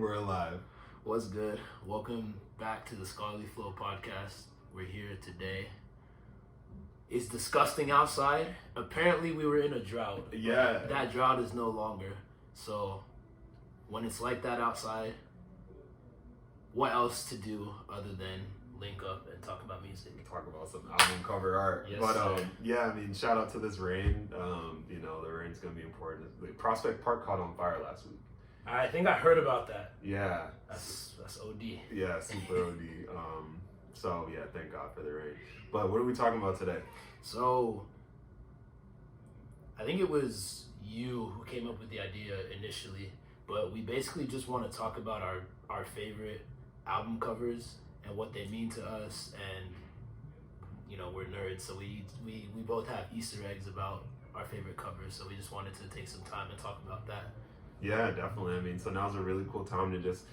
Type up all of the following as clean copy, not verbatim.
We're alive. What's good? Welcome back to the Scholarly Flow podcast. We're here today. It's disgusting outside. Apparently we were in a drought. Yeah. That drought is no longer. So when it's like that outside, what else to do other than link up and talk about music? Talk about some album cover art. Yes, but sir. yeah, I mean, shout out to this rain. The rain's gonna be important. The Prospect Park caught on fire last week. I think I heard about that. Yeah. That's OD. Yeah, super OD. So yeah, thank God for the rain. But what are we talking about today? So I think it was you who came up with the idea initially, but we basically just want to talk about our favorite album covers and what they mean to us. And we're nerds, so we both have Easter eggs about our favorite covers, so we just wanted to take some time and talk about that. Yeah, definitely. I mean, so now's a really cool time to just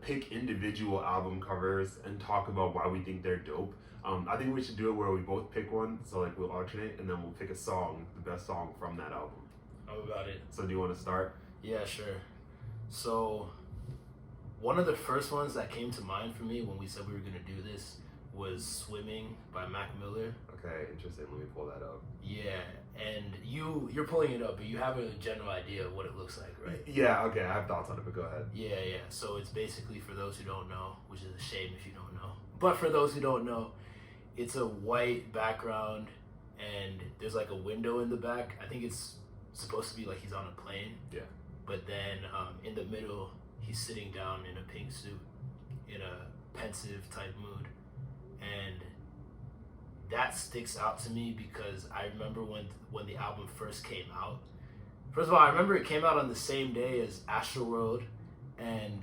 pick individual album covers and talk about why we think they're dope. I think we should do it where we both pick one, so we'll alternate, and then we'll pick a song, the best song from that album. How about it? So do you want to start? Yeah, sure. So one of the first ones that came to mind for me when we said we were going to do this was Swimming by Mac Miller. Okay, interesting. Let me pull that up. Yeah, and you're pulling it up, but you have a general idea of what it looks like, right? Yeah, okay, I have thoughts on it, but go ahead. Yeah. So it's basically, for those who don't know, which is a shame if you don't know, but for those who don't know, it's a white background and there's like a window in the back. I think it's supposed to be like he's on a plane. Yeah. But then in the middle, he's sitting down in a pink suit in a pensive type mood. And that sticks out to me because I remember when the album first came out. First of all, I remember it came out on the same day as Astroworld, and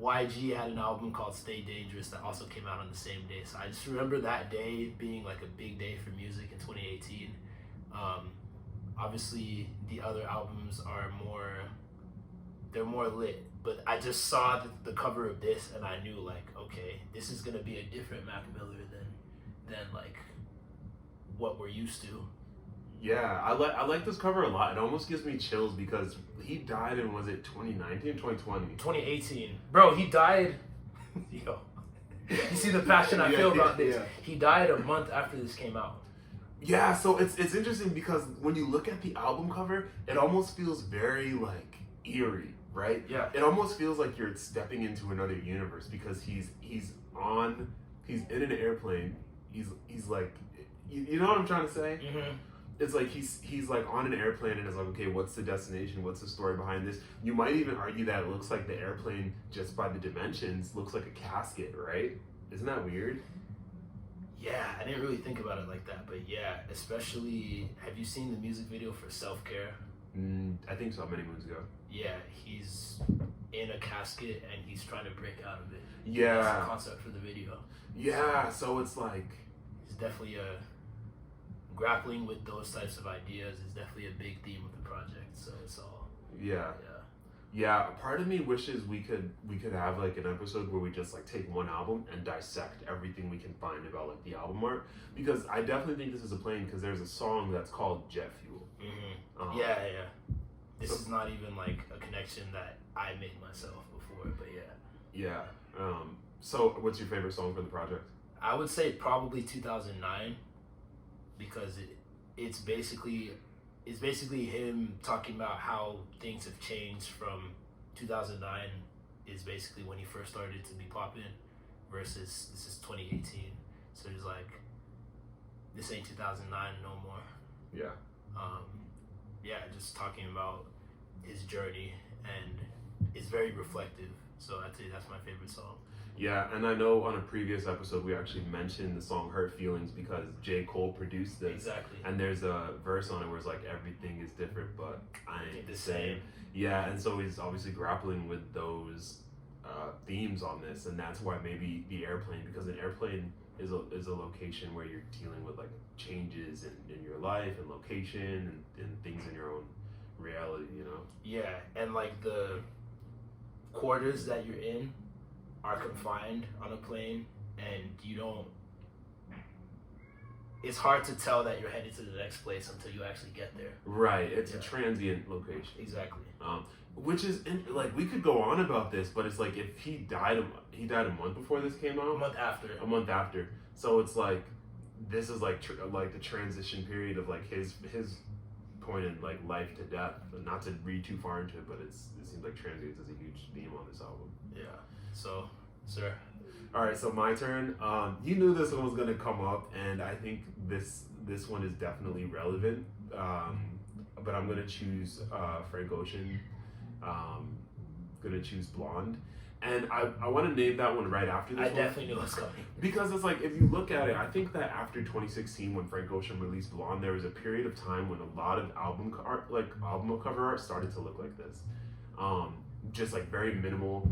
YG had an album called Stay Dangerous that also came out on the same day. So I just remember that day being like a big day for music in 2018. Obviously, the other albums are more lit, but I just saw the cover of this and I knew, like, okay, this is gonna be a different Mac Miller than like what we're used to. Yeah, I like this cover a lot. It almost gives me chills because he died in, was it 2019 or 2020? 2018. Bro, he died. Yo. You see the passion I feel about this. Yeah. He died a month after this came out. Yeah, so it's interesting because when you look at the album cover, it almost feels very eerie, right? Yeah. It almost feels like you're stepping into another universe because he's in an airplane. He's like, you know what I'm trying to say? Mm-hmm. It's like he's like on an airplane and is like, okay, what's the destination? What's the story behind this? You might even argue that it looks like the airplane, just by the dimensions, looks like a casket, right? Isn't that weird? Yeah, I didn't really think about it like that, but yeah, especially, have you seen the music video for Self-Care? I think so, many moons ago. Yeah, he's in a casket and he's trying to break out of it. Yeah. That's the concept for the video. Yeah, so it's like... He's definitely grappling with those types of ideas is definitely a big theme of the project, so it's all... Yeah, part of me wishes we could have like an episode where we just take one album and dissect everything we can find about the album art, because I definitely think this is a plane because there's a song that's called Jet Fuel. Mm-hmm. Yeah. This is not even a connection that I made myself before, but yeah. Yeah. So what's your favorite song for the project? I would say probably 2009, because it's basically him talking about how things have changed from 2009 is basically when he first started to be popping, versus this is 2018. So he's like, this ain't 2009 no more. Yeah. Just talking about his journey, and it's very reflective. So I'd say that's my favorite song. Yeah, and I know on a previous episode we actually mentioned the song Hurt Feelings because J. Cole produced this. Exactly. And there's a verse on it where it's like, everything is different, but I ain't the same. Yeah, and so he's obviously grappling with those themes on this, and that's why maybe the airplane, because an airplane is a location where you're dealing with changes in your life and location and things in your own reality, Yeah, and the quarters that you're in are confined on a plane, and you don't it's hard to tell that you're headed to the next place until you actually get there. Right, it's a transient location. Exactly. Which is like we could go on about this, but it's like if he died a month before this came out. A month after. So it's like this is like like the transition period of like his point in like life to death. Not to read too far into it, but it seems like transience is a huge theme on this album. Yeah. So, sir. All right, so my turn. You knew this one was gonna come up, and I think this one is definitely relevant. But I'm gonna choose Frank Ocean. Gonna choose Blonde, and I want to name that one right after this. I definitely knew it was coming because it's like if you look at it, I think that after 2016 when Frank Ocean released Blonde, there was a period of time when a lot of album cover art started to look like this, just like very minimal.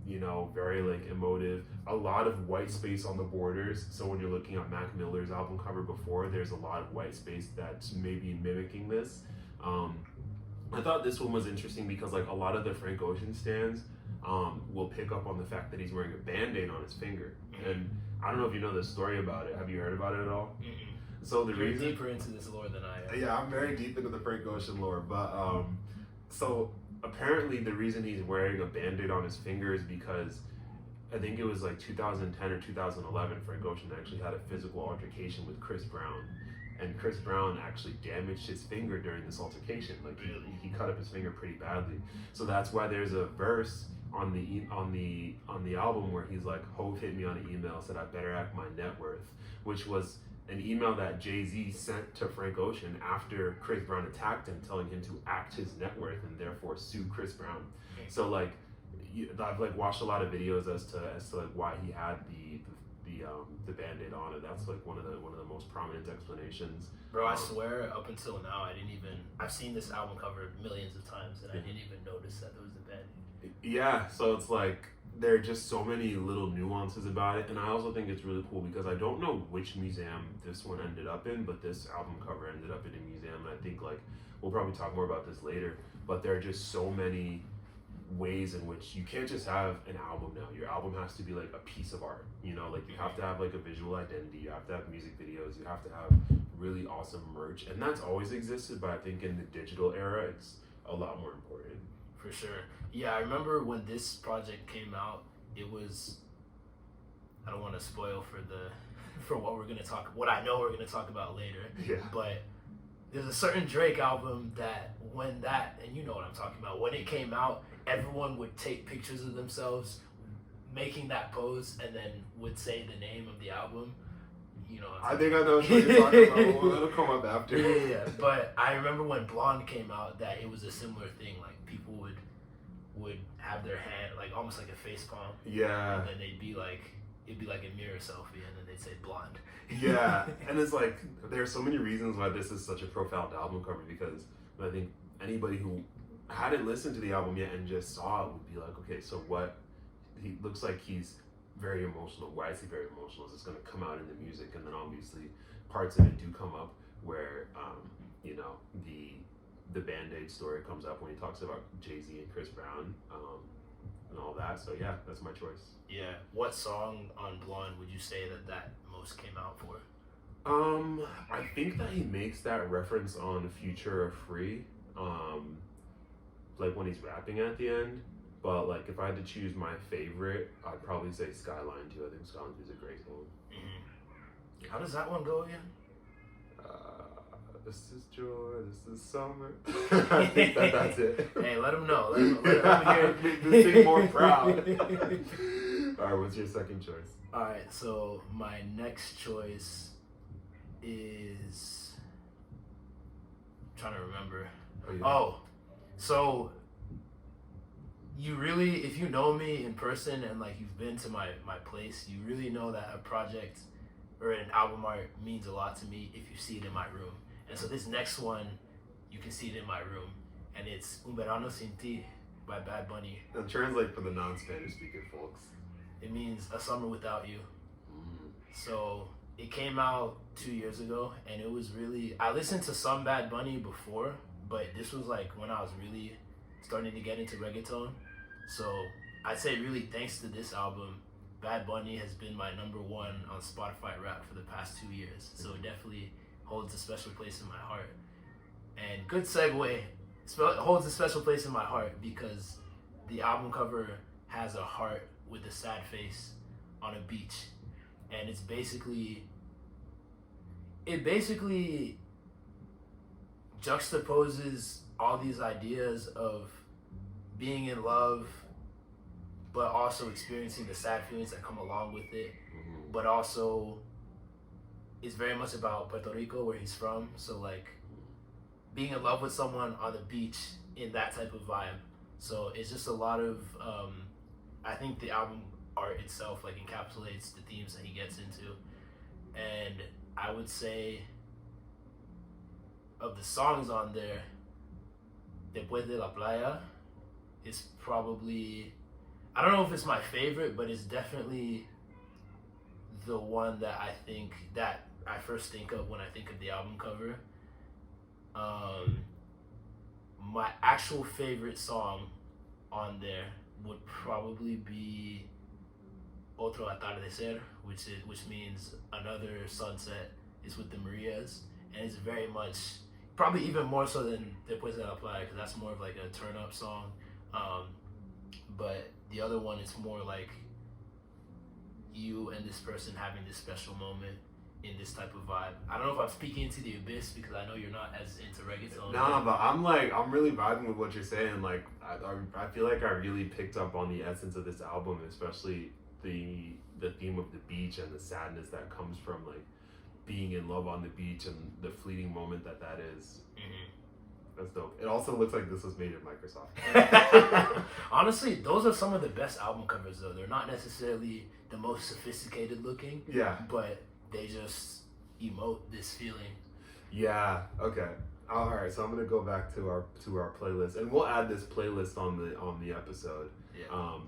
You know, very like emotive, a lot of white space on the borders. So when you're looking at Mac Miller's album cover before, there's a lot of white space that's maybe mimicking this. I thought this one was interesting because like a lot of the Frank Ocean stands will pick up on the fact that he's wearing a Band-Aid on his finger. And I don't know if you know the story about it. Have you heard about it at all? Mm-hmm. So You're deeper into this lore than I am. Yeah, I'm very deep into the Frank Ocean lore, but so apparently the reason he's wearing a Band-Aid on his finger is because I think it was like 2010 or 2011, Frank Ocean actually had a physical altercation with Chris Brown, and Chris Brown actually damaged his finger during this altercation. Like he cut up his finger pretty badly. So that's why there's a verse on the album where he's like, Hov hit me on an email, said I better act my net worth, which was an email that Jay-Z sent to Frank Ocean after Chris Brown attacked him, telling him to act his net worth and therefore sue Chris Brown. So like, I've like watched a lot of videos as to like why he had the Band-Aid on, and that's like one of the most prominent explanations. Bro, I swear, up until now, I've seen this album cover millions of times, and I didn't even notice that there was the Band-Aid. Yeah, so it's like there are just so many little nuances about it, and I also think it's really cool because I don't know which museum this one ended up in, but this album cover ended up in a museum, and I think like we'll probably talk more about this later, but there are just so many ways in which you can't just have an album now. Your album has to be like a piece of art, you know, like you have to have like a visual identity, you have to have music videos, you have to have really awesome merch, and that's always existed, but I think in the digital era it's a lot more important. For sure. Yeah, I remember when this project came out, it was, I don't want to spoil for what I know we're gonna talk about later. Yeah. But there's a certain Drake album that and you know what I'm talking about, when it came out, everyone would take pictures of themselves making that pose and then would say the name of the album. You know, I think I know what you're talking about. It'll come up after. Yeah. But I remember when Blonde came out that it was a similar thing. Like people would have their hand like almost like a face palm. Yeah. And then it'd be like a mirror selfie, and then they'd say Blonde. Yeah. And it's like there's so many reasons why this is such a profound album cover, because I think anybody who hadn't listened to the album yet and just saw it would be like, okay, so what? He looks like he's very emotional. Why is he very emotional? Is this going to come out in the music? And then obviously parts of it do come up where you know, the Band-Aid story comes up when he talks about Jay-Z and Chris Brown and all that. So yeah, that's my choice. Yeah. What song on Blonde would you say that most came out for? I think that he makes that reference on Future or Free, like when he's rapping at the end. But like if I had to choose my favorite, I'd probably say Skyline too. I think Skyline is a great song. Mm-hmm. How does that one go again? This is joy, this is summer. I think that's it. Hey, let him know. Let him hear it. Make this thing more proud. Alright, what's your second choice? Alright, so my next choice is... I'm trying to remember. So you really, if you know me in person and like you've been to my place, you really know that a project or an album art means a lot to me if you see it in my room. And so this next one, you can see it in my room, and it's Un Verano Sin Ti by Bad Bunny. And translate for the non-Spanish speaking folks. It means a summer without you. So it came out 2 years ago, and it was really, I listened to some Bad Bunny before, but this was like when I was really starting to get into reggaeton. So I'd say really thanks to this album, Bad Bunny has been my number one on Spotify rap for the past 2 years. So it definitely holds a special place in my heart. And good segue, holds a special place in my heart because the album cover has a heart with a sad face on a beach. And it basically juxtaposes all these ideas of being in love, but also experiencing the sad feelings that come along with it. But also, it's very much about Puerto Rico, where he's from. So like, being in love with someone on the beach in that type of vibe. So it's just a lot of, I think the album art itself like encapsulates the themes that he gets into. And I would say, of the songs on there, Después de la Playa is probably, I don't know if it's my favorite, but it's definitely the one that I first think of when I think of the album cover. My actual favorite song on there would probably be Otro Atardecer, which means another sunset. Is with the Marias, and it's very much, probably even more so than Después de la Playa, because that's more of like a turn up song. But the other one is more like you and this person having this special moment in this type of vibe. I don't know if I'm speaking into the abyss because I know you're not as into reggaeton. Nah, but I'm really vibing with what you're saying. Like, I feel like I really picked up on the essence of this album, especially the theme of the beach and the sadness that comes from like being in love on the beach and the fleeting moment that is. That's dope. It also looks like this was made in Microsoft. Honestly, those are some of the best album covers though. They're not necessarily the most sophisticated looking. Yeah. But they just emote this feeling. Yeah. Okay. All right. So I'm gonna go back to our playlist, and we'll add this playlist on the episode. Yeah.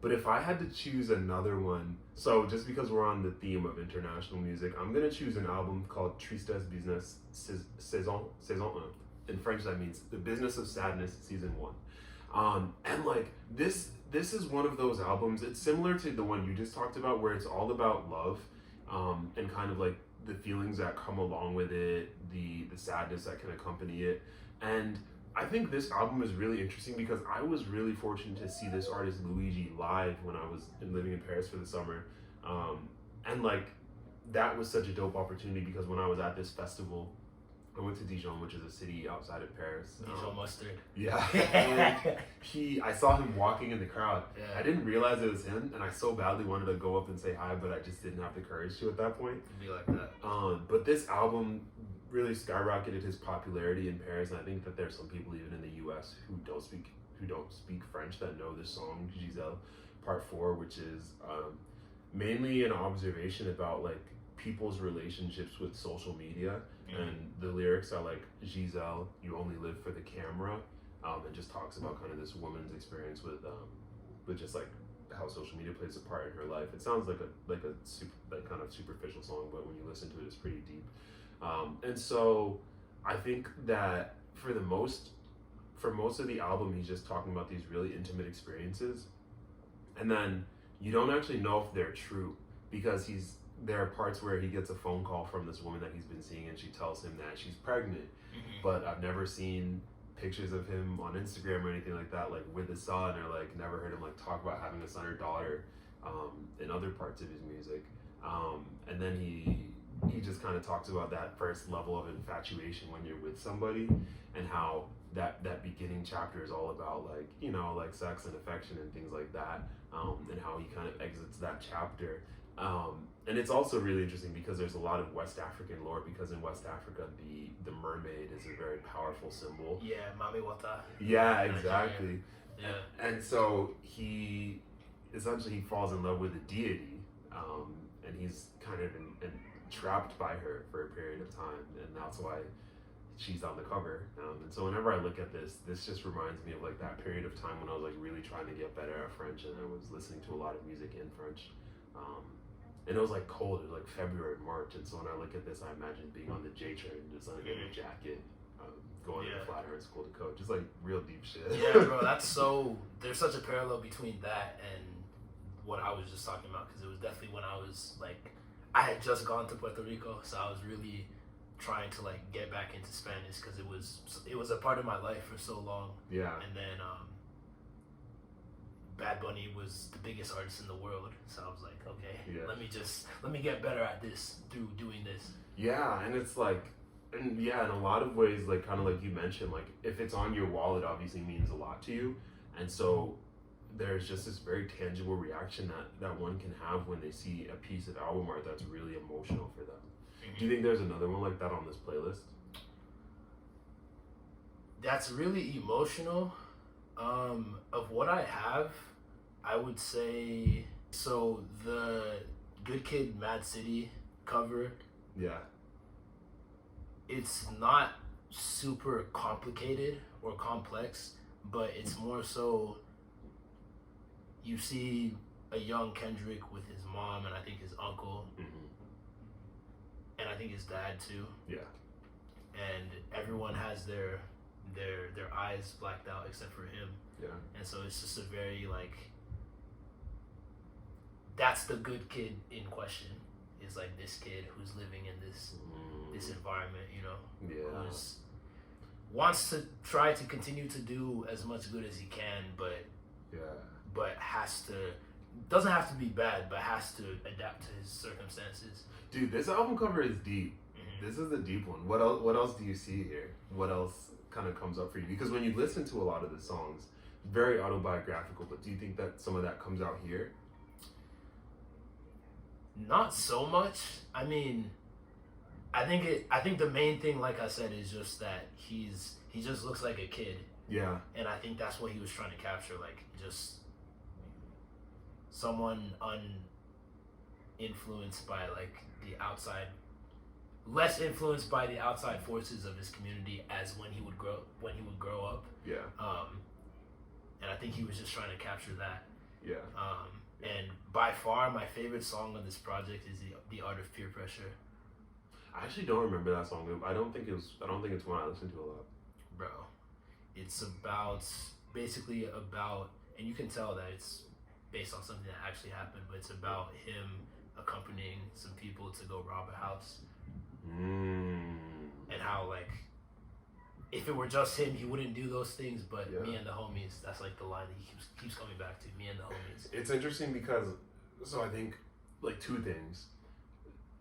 But if I had to choose another one, so just because we're on the theme of international music, I'm gonna choose an album called Tristesse Business Saison 1. In French, that means The Business of Sadness, Season 1. And like this is one of those albums. It's similar to the one you just talked about, where it's all about love, and kind of like the feelings that come along with it, the sadness that can accompany it. And I think this album is really interesting because I was really fortunate to see this artist Luigi live when I was living in Paris for the summer. And like that was such a dope opportunity because when I was at this festival, I went to Dijon, which is a city outside of Paris. Dijon mustard. Yeah. And I saw him walking in the crowd. Yeah. I didn't realize it was him, and I so badly wanted to go up and say hi, but I just didn't have the courage to at that point. It'd be like that. But this album really skyrocketed his popularity in Paris, and I think that there's some people even in the U.S. who don't speak French that know this song, Giselle, Part 4, which is mainly an observation about like people's relationships with social media. And the lyrics are like, Giselle, you only live for the camera, and just talks about kind of this woman's experience with just like how social media plays a part in her life. It sounds like a kind of superficial song, but when you listen to it, it's pretty deep. And so I think that for most of the album, he's just talking about these really intimate experiences, and then you don't actually know if they're true because there are parts where he gets a phone call from this woman that he's been seeing, and she tells him that she's pregnant. But I've never seen pictures of him on Instagram or anything like that, like with his son, or like never heard him like talk about having a son or daughter in other parts of his music. And then he just kind of talks about that first level of infatuation when you're with somebody, and how that beginning chapter is all about like, you know, like sex and affection and things like that, and how he kind of exits that chapter. And it's also really interesting because there's a lot of West African lore, because in West Africa the mermaid is a very powerful symbol. Yeah, Mami Wata. Yeah, exactly. Yeah. And so he falls in love with a deity, and he's kind of trapped by her for a period of time, and that's why she's on the cover. And so whenever I look at this just reminds me of like that period of time when I was like really trying to get better at French, and I was listening to a lot of music in French. And it was like cold, it was like February, March, and so when I look at this, I imagine being on the J train, just like in a jacket, going to the Flatiron School to Code, just like real deep shit. Yeah, bro, there's such a parallel between that and what I was just talking about, because it was definitely when I was like, I had just gone to Puerto Rico, so I was really trying to like get back into Spanish because it was a part of my life for so long. Yeah. And then Bad Bunny was the biggest artist in the world, so I was like, okay, let me get better at this through doing this. Yeah, and it's like, and yeah, in a lot of ways, like kind of like you mentioned, like if it's on your wall, it obviously means a lot to you, and so there's just this very tangible reaction that one can have when they see a piece of album art that's really emotional for them. Do you think there's another one like that on this playlist? That's really emotional. Of what I have, I would say, so the Good Kid, Mad City cover. Yeah. It's not super complicated or complex, but it's more so you see a young Kendrick with his mom and I think his uncle. And I think his dad too. Yeah. And everyone has their eyes blacked out except for him. Yeah. And so it's just a very like, that's the good kid in question. Is like this kid who's living in this environment, you know. Yeah. Who's wants to try to continue to do as much good as he can, but has to, doesn't have to be bad, but has to adapt to his circumstances. Dude, this album cover is deep. This is a deep one. What else do you see here? What else kind of comes up for you? Because when you listen to a lot of the songs, very autobiographical, but do you think that some of that comes out here? Not so much. I mean, I think the main thing, like I said, is just that he just looks like a kid. Yeah. And I think that's what he was trying to capture, like just someone uninfluenced by like the outside, less influenced by the outside forces of his community as when he would grow up. Yeah. And I think he was just trying to capture that. Yeah. And by far my favorite song on this project is the Art of Peer Pressure. I actually don't remember that song. I don't think it's one I listened to a lot. Bro, it's basically about, and you can tell that it's based on something that actually happened, but it's about him accompanying some people to go rob a house. And how like, if it were just him, he wouldn't do those things, but me and the homies, that's like the line that he keeps coming back to, me and the homies. It's interesting because, so I think like two things.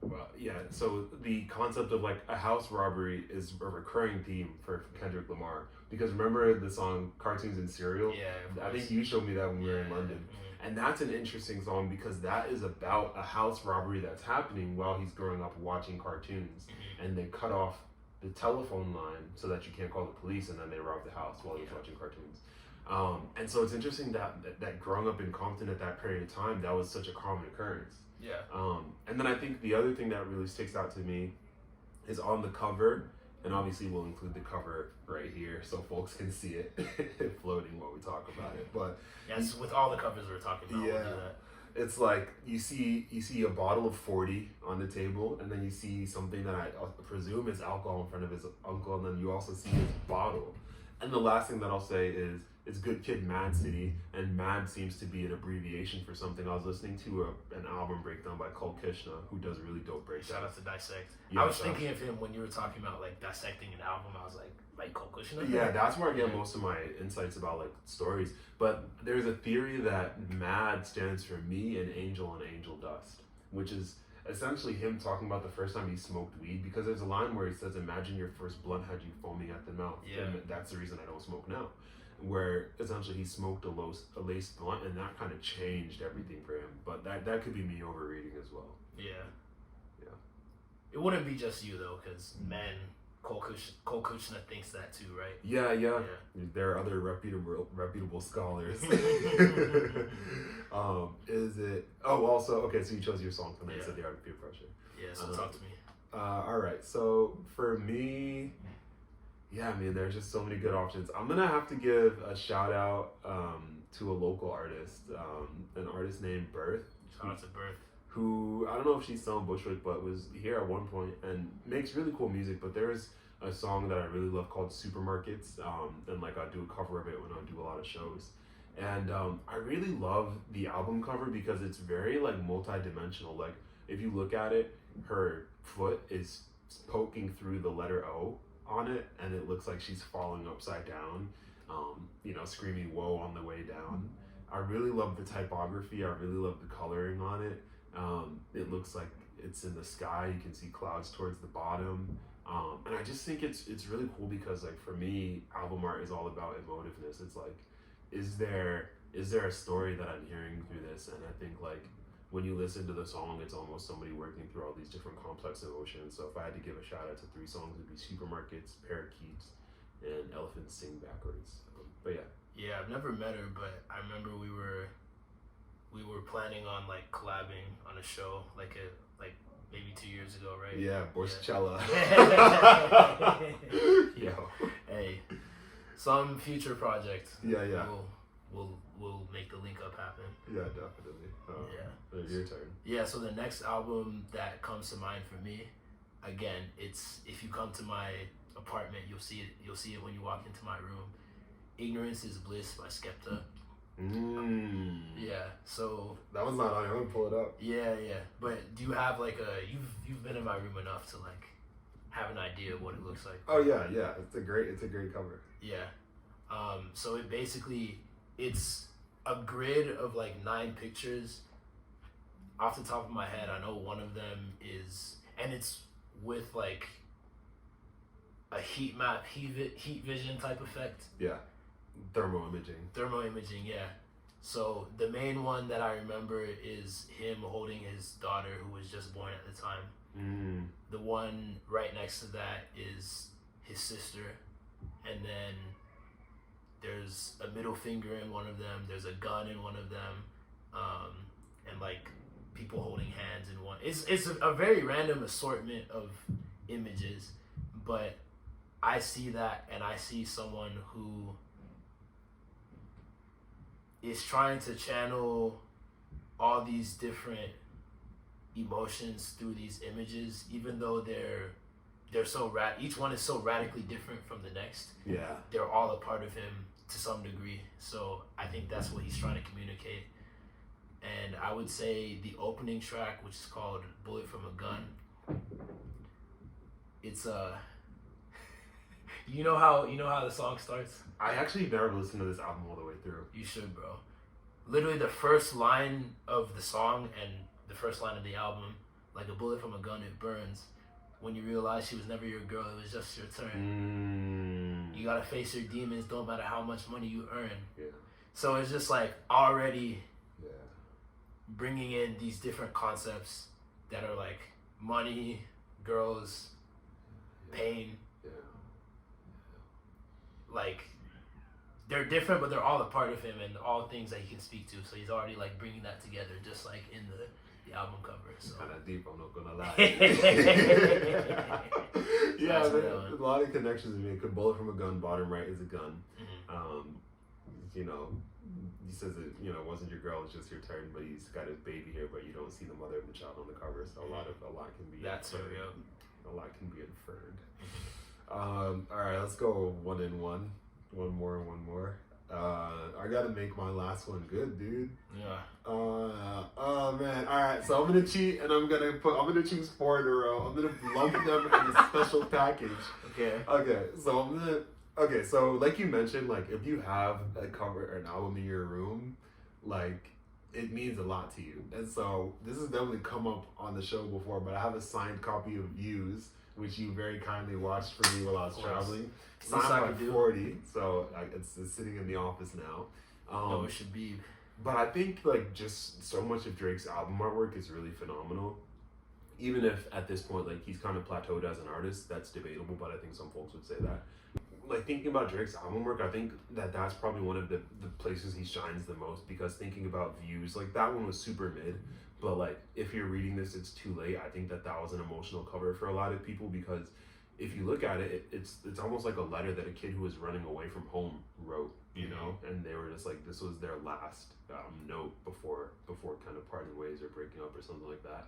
Well, yeah, so the concept of like a house robbery is a recurring theme for Kendrick Lamar, because remember the song Cartoons and Cereal? Yeah, I think you showed me that when we were in London. And that's an interesting song because that is about a house robbery that's happening while he's growing up watching cartoons. And they cut off the telephone line so that you can't call the police, and then they rob the house while he's watching cartoons. And so it's interesting that growing up in Compton at that period of time, that was such a common occurrence. Yeah. And then I think the other thing that really sticks out to me is on the cover, and obviously we'll include the cover right here so folks can see it floating while we talk about it. But yes, with all the covers we're talking about, we'll do that. It's like you see a bottle of 40 on the table, and then you see something that I presume is alcohol in front of his uncle, and then you also see his bottle. And the last thing that I'll say is it's Good Kid, Mad City, and Mad seems to be an abbreviation for something. I was listening to an album breakdown by Cole Kishna, who does really dope breakdowns. Shout out to Dissect. Yeah, I was thinking of him when you were talking about like dissecting an album. I was like Cole Kishna? Yeah, that's where I get most of my insights about like stories. But there's a theory that MAD stands for Me and Angel Dust, which is essentially him talking about the first time he smoked weed, because there's a line where he says, imagine your first blunt had you foaming at the mouth. Yeah. And that's the reason I don't smoke now. Where essentially he smoked a laced blunt, and that kind of changed everything for him. But that could be me overreading as well. Yeah. Yeah. It wouldn't be just you though, because Cole Kushner thinks that too, right? Yeah. There are other reputable scholars. Is it? Oh, also, okay. So you chose your song tonight. So The Art of Peer Pressure. Yeah. So talk to me. All right. So for me, yeah, man, there's just so many good options. I'm gonna have to give a shout out to a local artist, an artist named Birth. Shout out to Birth. Who, I don't know if she's still in Bushwick, but was here at one point and makes really cool music. But there's a song that I really love called Supermarkets, and like I do a cover of it when I do a lot of shows. And I really love the album cover because it's very like multi-dimensional. Like if you look at it, her foot is poking through the letter O on it, and it looks like she's falling upside down, screaming "whoa" on the way down. I really love the typography. I really love the coloring on it. It looks like it's in the sky. You can see clouds towards the bottom. And I just think it's really cool because like for me, album art is all about emotiveness. It's like, is there a story that I'm hearing through this? And I think like when you listen to the song, it's almost somebody working through all these different complex emotions. So if I had to give a shout out to 3 songs, it'd be Supermarkets, Parakeets, and Elephants Sing Backwards. But yeah. Yeah, I've never met her, but I remember we were planning on like collabing on a show like maybe 2 years ago, right? Yeah, Borscella. Yeah. Yo. Hey, some future project. Yeah. We'll make the link up happen. Yeah, definitely. Yeah. Your turn. Yeah. So the next album that comes to mind for me, again, it's if you come to my apartment, you'll see it. You'll see it when you walk into my room. Ignorance is Bliss by Skepta. Yeah, so that was not on. I'm gonna pull it up. Yeah. But do you have like you've been in my room enough to like have an idea of what it looks like? Oh yeah. It's a great cover. Yeah. So it basically it's a grid of like 9 pictures. Off the top of my head, I know one of them is, and it's with like a heat map, heat vision type effect. Yeah. Thermal imaging, yeah. So the main one that I remember is him holding his daughter who was just born at the time. The one right next to that is his sister, and then there's a middle finger in one of them, there's a gun in one of them, and like people holding hands in one. It's a very random assortment of images, but I see that and I see someone who is trying to channel all these different emotions through these images, even though they're so each one is so radically different from the next. Yeah, they're all a part of him to some degree. So I think that's what he's trying to communicate. And I would say the opening track, which is called "Bullet from a Gun," it's you know how the song starts? I actually never listened to this album all the way through. You should, bro. Literally the first line of the song and the first line of the album, like a bullet from a gun, it burns. When you realize she was never your girl, it was just your turn. You gotta face your demons, don't matter how much money you earn. Yeah. So it's just like already bringing in these different concepts that are like money, girls, pain. Like they're different, but they're all a part of him and all things that he can speak to. So he's already like bringing that together, just like in the album cover. So kind of deep, I'm not gonna lie. Yeah, there's a lot of connections to me. Bullet from a gun, bottom right is a gun. He says it, wasn't your girl, it's just your turn, but he's got his baby here, but you don't see the mother of the child on the cover. So a lot can be inferred. A lot can be inferred. All right, let's go one and one. One more. I gotta make my last one good, dude. Yeah. Oh man. All right, so I'm gonna cheat and I'm gonna choose 4 in a row. I'm gonna lump them in a special package. Okay. So like you mentioned, like if you have a cover or an album in your room, like it means a lot to you. And so this has definitely come up on the show before, but I have a signed copy of Views, which you very kindly watched for me while I was traveling. Signed by 40, so it's sitting in the office now. No, it should be. But I think like just so much of Drake's album artwork is really phenomenal. Even if at this point like he's kind of plateaued as an artist, that's debatable, but I think some folks would say that. Like thinking about Drake's album work, I think that's probably one of the places he shines the most, because thinking about Views, like that one was super mid. But like, if you're reading this, it's too late. I think that was an emotional cover for a lot of people, because if you look at it, it's almost like a letter that a kid who was running away from home wrote, and they were just like, this was their last note before kind of parting ways or breaking up or something like that.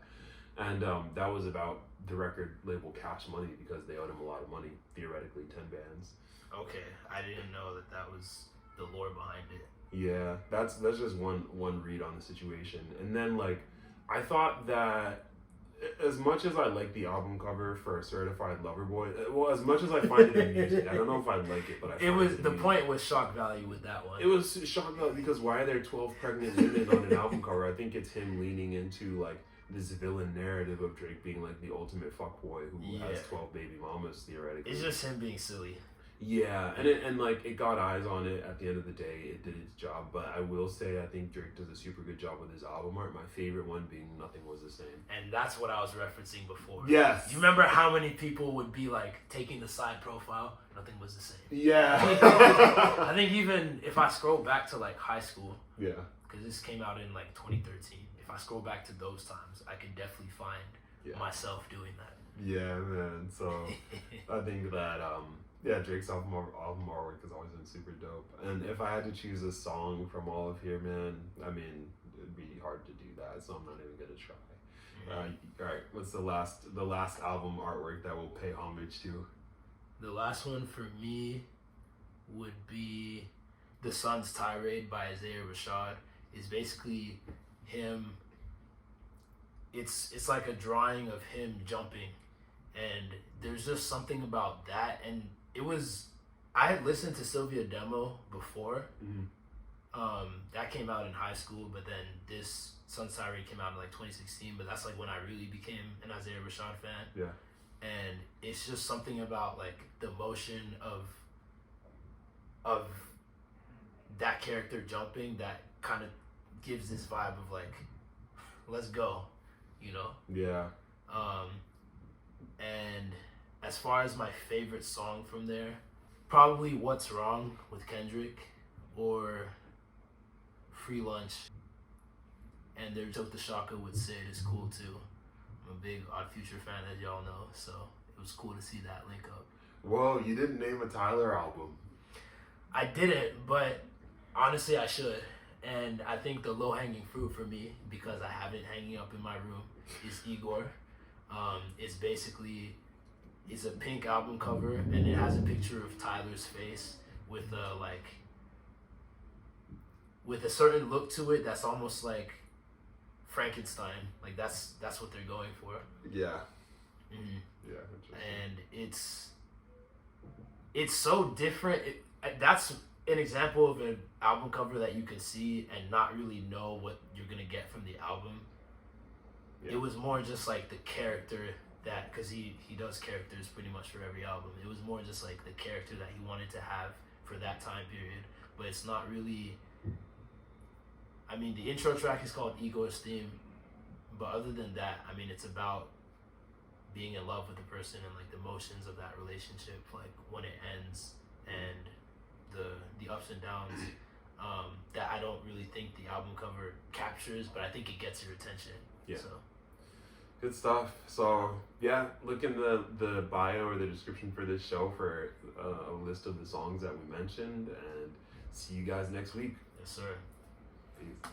And that was about the record label Cash Money, because they owed him a lot of money, theoretically 10 bands. Okay, I didn't know that was the lore behind it. Yeah, that's just one read on the situation. And then like I thought that as much as I like the album cover for Certified Lover Boy, well, as much as I find it amusing, I don't know if I like it, but I find It was it the amusing. point was shock value with that one. It was shocking because why are there 12 pregnant women on an album cover? I think it's him leaning into like this villain narrative of Drake being like the ultimate fuckboy who has 12 baby mamas theoretically. It's just him being silly. Yeah, and like it got eyes on it. At the end of the day, it did its job. But I will say, I think Drake does a super good job with his album art. My favorite one being "Nothing Was the Same." And that's what I was referencing before. Yes. You remember how many people would be like taking the side profile? Nothing was the same. Yeah. I think even if I scroll back to like high school, yeah, because this came out in like 2013. If I scroll back to those times, I could definitely find myself doing that. Yeah, man. So I think that Drake's album artwork has always been super dope. And if I had to choose a song from all of here, man, I mean, it'd be hard to do that. So I'm not even gonna try. All right. What's the last album artwork that we'll pay homage to? The last one for me would be "The Sun's Tirade" by Isaiah Rashad. Is basically him. It's like a drawing of him jumping, and there's just something about that. And I had listened to Sylvia Demo before. That came out in high school, but then this Sun's Tirade came out in like 2016. But that's like when I really became an Isaiah Rashad fan. Yeah. And it's just something about like the motion of that character jumping that kind of gives this vibe of like, let's go, you know? Yeah. And as far as my favorite song from there, probably "What's Wrong" with Kendrick or "Free Lunch." And their "Took the Shaka" with Sid is cool too. I'm a big Odd Future fan, as y'all know, so it was cool to see that link up. Whoa, you didn't name a Tyler album. I didn't, but honestly I should. And I think the low-hanging fruit for me, because I have it hanging up in my room, is Igor. It's a pink album cover, and it has a picture of Tyler's face with a certain look to it that's almost like Frankenstein. Like that's what they're going for. Yeah. Mm-hmm. Yeah. And it's so different. That's an example of an album cover that you can see and not really know what you're gonna get from the album. Yeah. It was more just like the character that, because he does characters pretty much for every album. It was more just like the character that he wanted to have for that time period. But it's not really. I mean, the intro track is called Igor's Theme, but other than that, I mean, it's about being in love with the person and like the emotions of that relationship, like when it ends and the ups and downs that I don't really think the album cover captures, but I think it gets your attention. Yeah. So. Good stuff. So yeah, look in the bio or the description for this show for a list of the songs that we mentioned, and see you guys next week. Yes, sir. Peace.